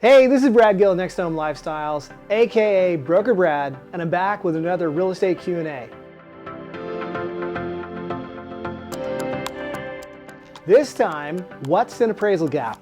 Hey, this is Brad Gill, NextHome Lifestyles, aka Broker Brad, and I'm back with another real estate Q&A. This time, what's an appraisal gap?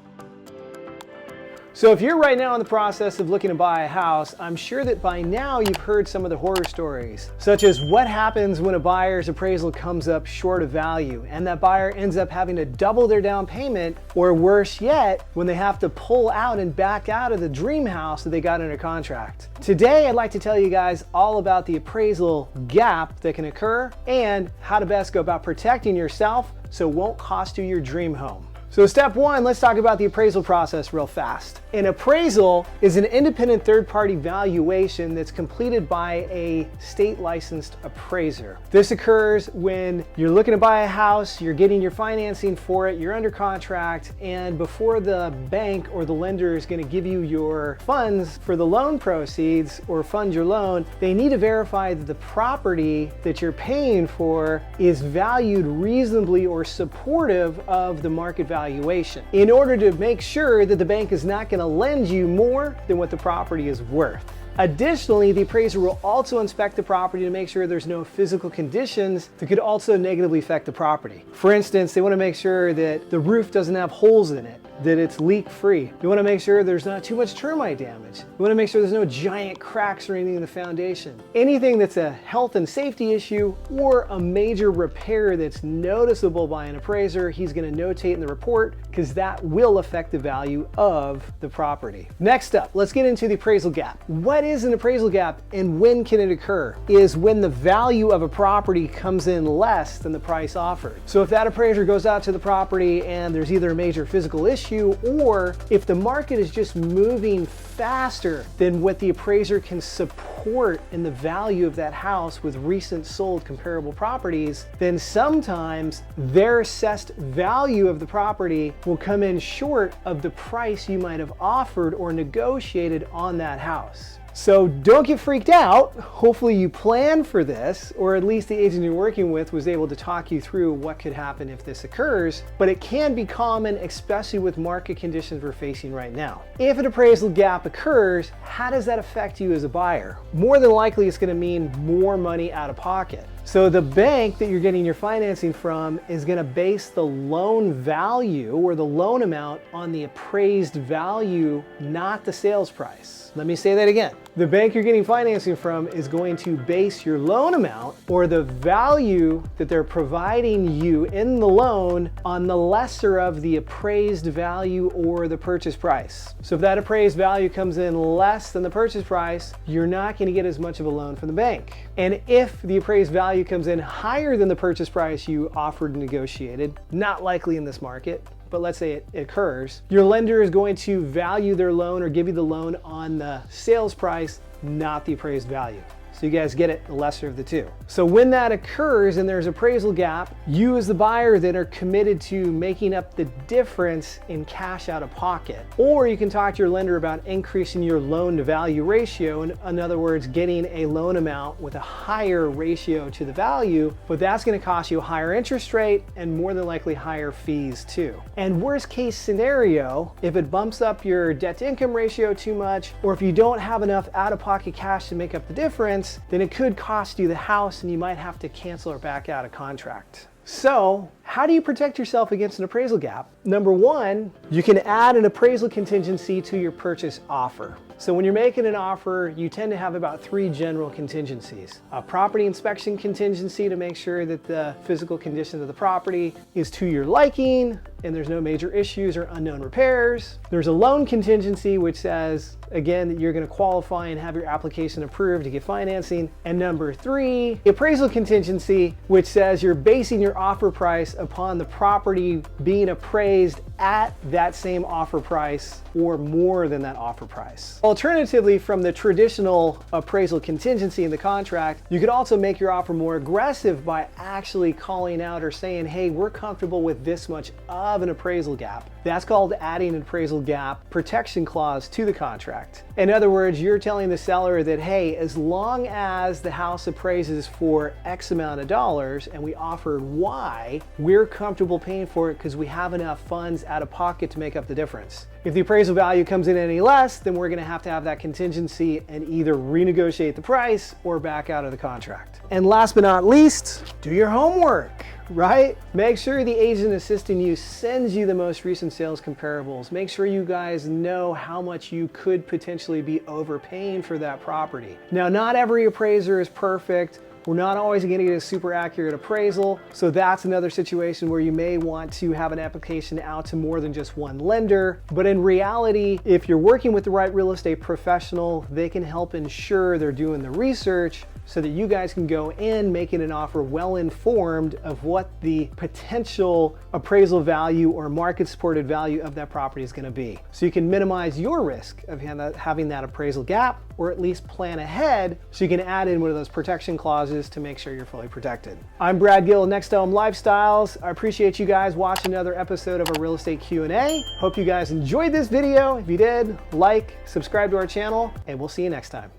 So if you're right now in the process of looking to buy a house, I'm sure that by now you've heard some of the horror stories, such as what happens when a buyer's appraisal comes up short of value and that buyer ends up having to double their down payment, or worse yet, when they have to pull out and back out of the dream house that they got under contract. Today, I'd like to tell you guys all about the appraisal gap that can occur and how to best go about protecting yourself so it won't cost you your dream home. So step one, let's talk about the appraisal process real fast. An appraisal is an independent third-party valuation that's completed by a state-licensed appraiser. This occurs when you're looking to buy a house, you're getting your financing for it, you're under contract, and before the bank or the lender is going to give you your funds for the loan proceeds or fund your loan, they need to verify that the property that you're paying for is valued reasonably or supportive of the market valuation, in order to make sure that the bank is not going to lend you more than what the property is worth. Additionally, the appraiser will also inspect the property to make sure there's no physical conditions that could also negatively affect the property. For instance, they want to make sure that the roof doesn't have holes in it, that it's leak-free. You want to make sure there's not too much termite damage. You want to make sure there's no giant cracks or anything in the foundation. Anything that's a health and safety issue or a major repair that's noticeable by an appraiser, he's going to notate in the report because that will affect the value of the property. Next up, let's get into the appraisal gap. What is an appraisal gap and when can it occur? Is when the value of a property comes in less than the price offered. So if that appraiser goes out to the property and there's either a major physical issue, or if the market is just moving faster than what the appraiser can support in the value of that house with recent sold comparable properties, then sometimes their assessed value of the property will come in short of the price you might have offered or negotiated on that house. So don't get freaked out. Hopefully you plan for this, or at least the agent you're working with was able to talk you through what could happen if this occurs, but it can be common, especially with market conditions we're facing right now. If an appraisal gap occurs, how does that affect you as a buyer? More than likely, it's going to mean more money out of pocket. So the bank that you're getting your financing from is going to base the loan value or the loan amount on the appraised value, not the sales price. Let me say that again. The bank you're getting financing from is going to base your loan amount or the value that they're providing you in the loan on the lesser of the appraised value or the purchase price. So if that appraised value comes in less than the purchase price, you're not going to get as much of a loan from the bank. And if the appraised value comes in higher than the purchase price you offered and negotiated, not likely in this market, but let's say it occurs, your lender is going to value their loan or give you the loan on the sales price, not the appraised value. So you guys get it, the lesser of the two. So when that occurs and there's appraisal gap, you as the buyer then are committed to making up the difference in cash out of pocket. Or you can talk to your lender about increasing your loan to value ratio. In other words, getting a loan amount with a higher ratio to the value, but that's going to cost you a higher interest rate and more than likely higher fees too. And worst case scenario, if it bumps up your debt to income ratio too much, or if you don't have enough out of pocket cash to make up the difference, then it could cost you the house and you might have to cancel or back out of contract. So how do you protect yourself against an appraisal gap? Number one, you can add an appraisal contingency to your purchase offer. So when you're making an offer, you tend to have about 3 general contingencies. A property inspection contingency to make sure that the physical condition of the property is to your liking and there's no major issues or unknown repairs. There's a loan contingency which says, again, that you're going to qualify and have your application approved to get financing. And number 3, the appraisal contingency, which says you're basing your offer price upon the property being appraised at that same offer price or more than that offer price. Alternatively, from the traditional appraisal contingency in the contract, you could also make your offer more aggressive by actually calling out or saying, hey, we're comfortable with this much of an appraisal gap. That's called adding an appraisal gap protection clause to the contract. In other words, you're telling the seller that, hey, as long as the house appraises for X amount of dollars and we offered Y, we're comfortable paying for it because we have enough funds out of pocket to make up the difference. If the appraisal value comes in any less, then we're going to have that contingency and either renegotiate the price or back out of the contract. And last but not least, do your homework, right? Make sure the agent assisting you sends you the most recent sales comparables. Make sure you guys know how much you could potentially be overpaying for that property. Now, not every appraiser is perfect. We're not always going to get a super accurate appraisal, so that's another situation where you may want to have an application out to more than just one lender. But in reality, if you're working with the right real estate professional, they can help ensure they're doing the research so that you guys can go in making an offer well informed of what the potential appraisal value or market supported value of that property is going to be. So you can minimize your risk of having that appraisal gap, or at least plan ahead so you can add in one of those protection clauses to make sure you're fully protected. I'm Brad Gill of NextHome Lifestyles. I appreciate you guys watching another episode of our real estate Q&A. Hope you guys enjoyed this video. If you did, like, subscribe to our channel, and we'll see you next time.